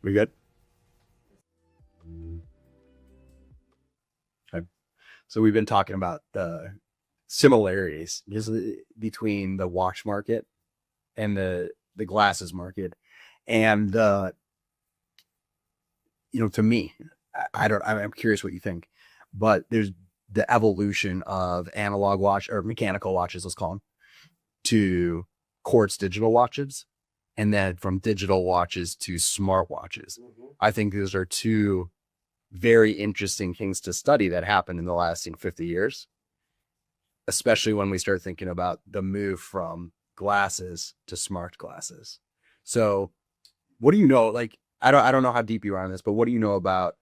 We good? Okay. So we've been talking about the similarities between the watch market and the glasses market. And to me, I'm curious what you think, but there's the evolution of analog watch or mechanical watches, let's call them, to quartz digital watches, and then from digital watches to smart watches. I think those are two very interesting things to study that happened in the last 50 years, especially when we start thinking about the move from glasses to smart glasses. So what do you know? Like, I don't know how deep you are on this, but what do you know about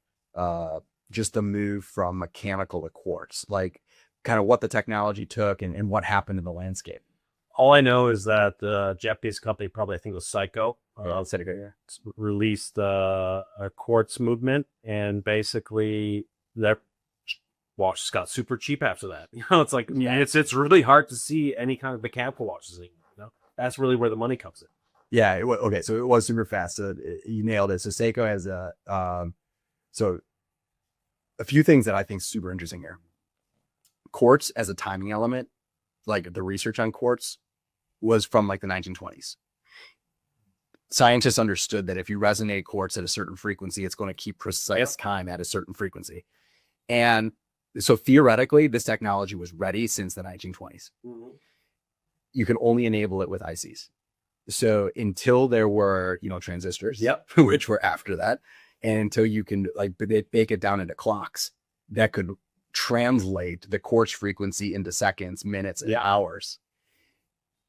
just the move from mechanical to quartz? Like, kind of what the technology took and what happened in the landscape. All I know is that the Japanese company, probably I think it was Seiko, released a quartz movement, and basically their watches got super cheap after that. It's like it's really hard to see any kind of mechanical watches anymore. That's really where the money comes in. Yeah. Okay. So it was super fast. So you nailed it. So Seiko has so a few things that I think is super interesting here. Quartz as a timing element, like the research on quartz, was from like the 1920s. Scientists understood that if you resonate quartz at a certain frequency, it's going to keep precise time at a certain frequency. And so theoretically, this technology was ready since the 1920s. You can only enable it with ICs. So until there were, transistors, which were after that, and until you can bake it down into clocks that could translate the quartz frequency into seconds, minutes, and hours,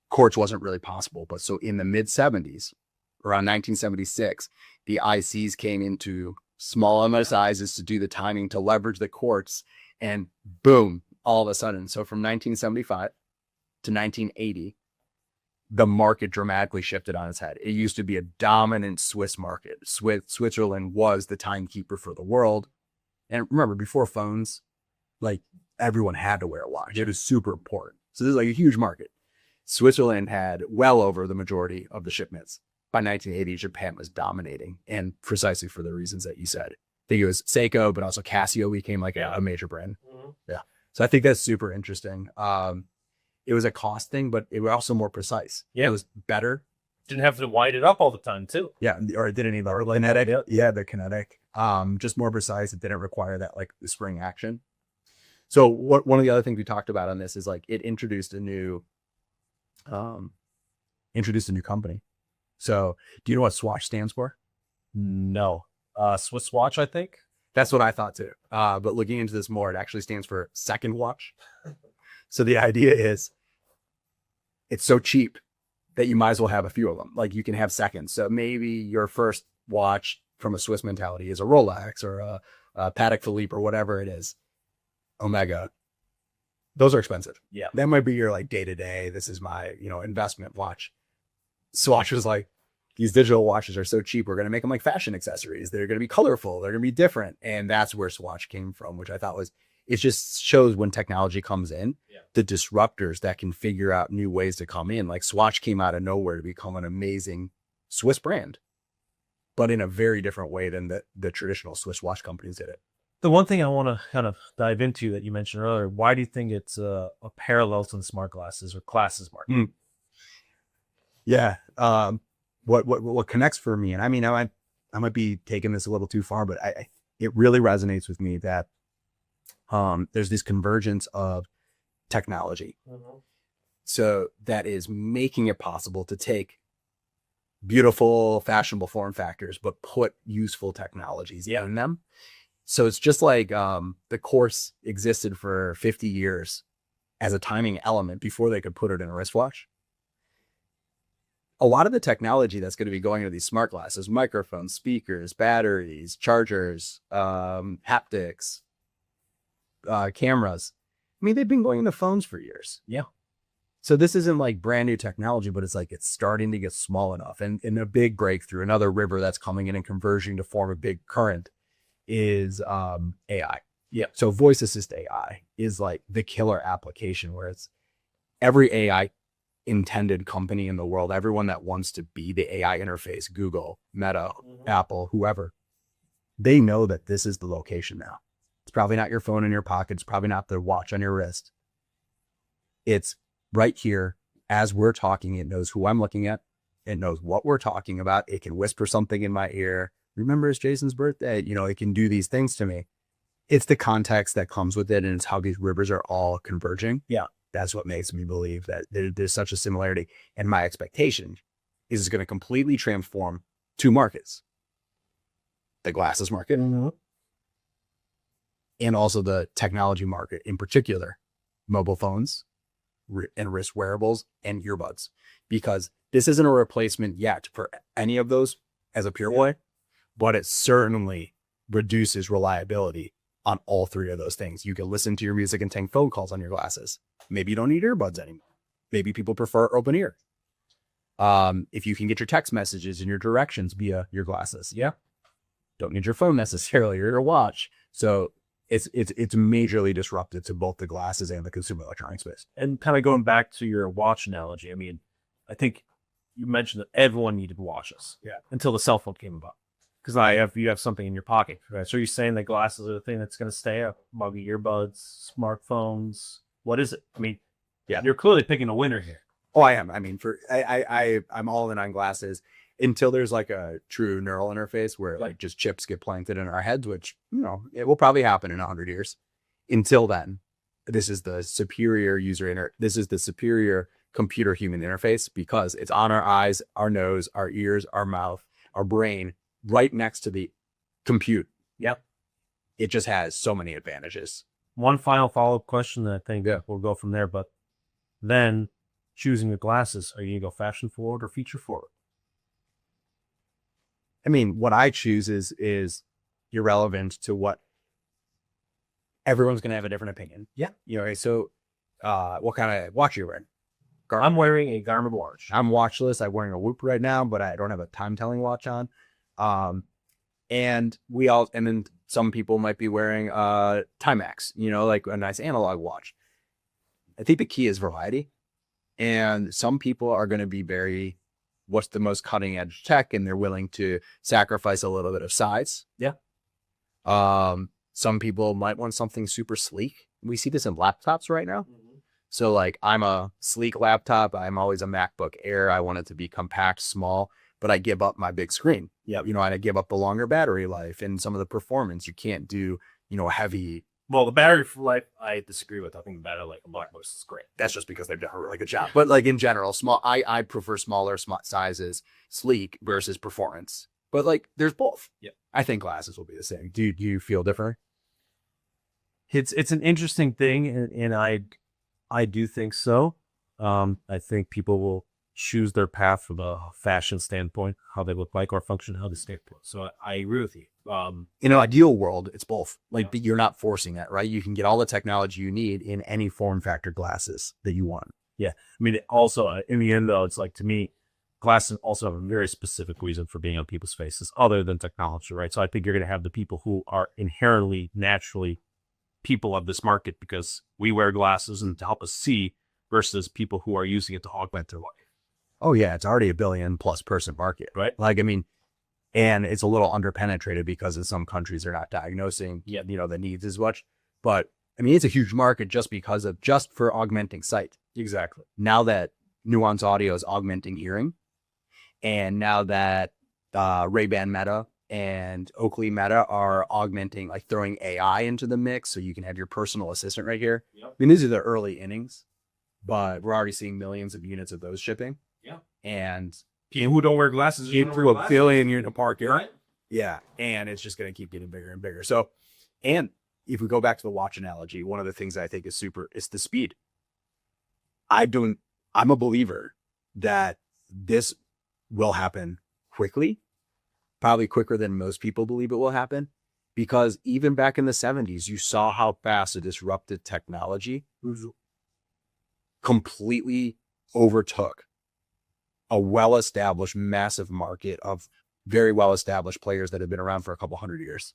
quartz wasn't really possible. But so in the mid 70s, around 1976, the ICs came into small enough sizes to do the timing to leverage the quartz, and boom, all of a sudden. So from 1975 to 1980, the market dramatically shifted on its head. It used to be a dominant Swiss market. Switzerland was the timekeeper for the world. And remember, before phones, like everyone had to wear a watch. It was super important. So this is like a huge market. Switzerland had well over the majority of the shipments. By 1980, Japan was dominating, and precisely for the reasons that you said. I think it was Seiko, but also Casio became like a major brand. Yeah. So I think that's super interesting. It was a cost thing, but it was also more precise. Yeah. It was better. Didn't have to wind it up all the time too. Yeah. Or it didn't need the kinetic. Yeah, the kinetic. Just more precise. It didn't require that like the spring action. So one of the other things we talked about on this is like it introduced a new company. So do you know what Swatch stands for? No. Swiss Watch, I think. That's what I thought too. But looking into this more, it actually stands for second watch. So the idea is it's so cheap that you might as well have a few of them. Like you can have seconds. So maybe your first watch from a Swiss mentality is a Rolex or a Patek Philippe or whatever it is. Omega. Those are expensive. Yeah. That might be your like day-to-day. This is my, investment watch. Swatch was like, these digital watches are so cheap. We're going to make them like fashion accessories. They're going to be colorful. They're going to be different. And that's where Swatch came from, which I thought it just shows when technology comes in, the disruptors that can figure out new ways to come in. Like Swatch came out of nowhere to become an amazing Swiss brand, but in a very different way than the traditional Swiss watch companies did it. The one thing I want to kind of dive into that you mentioned earlier, why do you think it's a parallel to the smart glasses or glasses market? Yeah. What connects for me, and I mean, I might be taking this a little too far, but it really resonates with me that there's this convergence of technology. So that is making it possible to take beautiful, fashionable form factors, but put useful technologies in them. So it's just like the quartz existed for 50 years as a timing element before they could put it in a wristwatch. A lot of the technology that's going to be going into these smart glasses, microphones, speakers, batteries, chargers, haptics, cameras. I mean, they've been going into phones for years. Yeah. So this isn't like brand new technology, but it's like it's starting to get small enough. And in a big breakthrough, another river that's coming in and converging to form a big current is AI. Yeah. So voice assist AI is like the killer application where it's every AI intended company in the world, everyone that wants to be the AI interface, Google, Meta, Apple, whoever, they know that this is the location now. It's probably not your phone in your pocket. It's probably not the watch on your wrist. It's right here as we're talking. It knows who I'm looking at. It knows what we're talking about. It can whisper something in my ear. Remember, it's Jason's birthday. You know, it can do these things to me. It's the context that comes with it, and it's how these rivers are all converging. Yeah. That's what makes me believe that there's such a similarity. And my expectation is it's going to completely transform two markets: the glasses market and also the technology market, in particular, mobile phones and wrist wearables and earbuds, because this isn't a replacement yet for any of those as a pure play, but it certainly reduces reliability on all three of those things. You can listen to your music and take phone calls on your glasses. Maybe you don't need earbuds anymore. Maybe people prefer open ear. If you can get your text messages and your directions via your glasses, don't need your phone necessarily or your watch. So it's majorly disruptive to both the glasses and the consumer electronics space. And kind of going back to your watch analogy, I mean, I think you mentioned that everyone needed watches until the cell phone came about. Because you have something in your pocket, right? So you're saying that glasses are the thing that's going to stay up among earbuds, smartphones. What is it? I mean, you're clearly picking a winner here. Oh, I am. I mean, I'm all in on glasses until there's like a true neural interface where like just chips get planted in our heads, which, you know, it will probably happen in 100 years. Until then, this is the superior this is the superior computer human interface, because it's on our eyes, our nose, our ears, our mouth, our brain, right next to the compute. It just has so many advantages. One final follow-up question that I think we'll go from there, but then choosing the glasses, are you going to go fashion forward or feature forward? I mean, what I choose is irrelevant to what everyone's going to have a different opinion. You know, so what kind of watch are you wearing? I'm wearing a Garmin watch. I'm watchless. I'm wearing a Whoop right now, but I don't have a time-telling watch on. And then some people might be wearing Timex, you know, like a nice analog watch. I think the key is variety. And some people are going to be what's the most cutting edge tech, and they're willing to sacrifice a little bit of size. Some people might want something super sleek. We see this in laptops right now. So like, I'm a sleek laptop. I'm always a MacBook Air. I want it to be compact, small, but I give up my big screen. You know, and I give up the longer battery life and some of the performance. You can't do, you know, heavy. Well, the battery life, I disagree with. I think the battery life of MacBooks is great. That's just because they've done a really good job. But like in general, I prefer smaller sizes, sleek versus performance. But like, there's both. I think glasses will be the same. Do you feel different? It's an interesting thing, and I do think so. I think people will choose their path from a fashion standpoint, how they look like, or functionality standpoint. So I agree with you. In an ideal world, it's both. Like, but you're not forcing that, right? You can get all the technology you need in any form factor glasses that you want. I mean, also in the end, though, it's like, to me, glasses also have a very specific reason for being on people's faces other than technology, right? So I think you're going to have the people who are inherently, naturally people of this market because we wear glasses and to help us see, versus people who are using it to augment their life. Oh yeah, it's already a 1 billion+ person market, right? Like, I mean, and it's a little underpenetrated because in some countries they're not diagnosing, you know, the needs as much. But I mean, it's a huge market just for augmenting sight. Exactly. Now that Nuance Audio is augmenting hearing, and now that Ray-Ban Meta and Oakley Meta are augmenting, like throwing AI into the mix, so you can have your personal assistant right here. I mean, these are the early innings, but we're already seeing millions of units of those shipping. And people who don't wear glasses into a billion unit market. Right? And it's just going to keep getting bigger and bigger. So, and if we go back to the watch analogy, one of the things I think is the speed. I'm a believer that this will happen quickly, probably quicker than most people believe it will happen, because even back in the 70s, you saw how fast a disruptive technology completely overtook a well-established, massive market of very well-established players that have been around for a couple hundred years.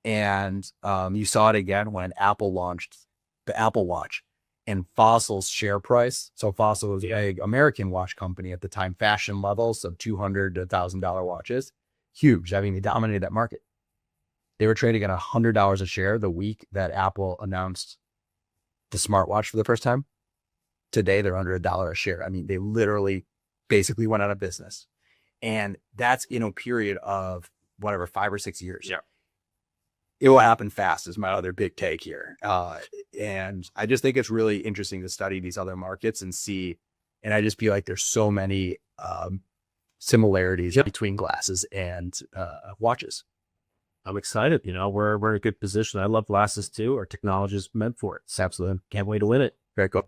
And you saw it again when Apple launched the Apple Watch. and Fossil's share price. So Fossil was a American watch company at the time, fashion levels of $200 to $1,000 watches. Huge. I mean, they dominated that market. They were trading at $100 a share the week that Apple announced the smartwatch for the first time. Today, they're under $1 a share. I mean, they literally basically went out of business. And that's in a period of whatever, 5 or 6 years. Yeah. It will happen fast is my other big take here. And I just think it's really interesting to study these other markets and see. And I just feel like there's so many similarities between glasses and watches. I'm excited. You know, we're in a good position. I love glasses too. Our technology is meant for it. Absolutely. Can't wait to win it. Very cool.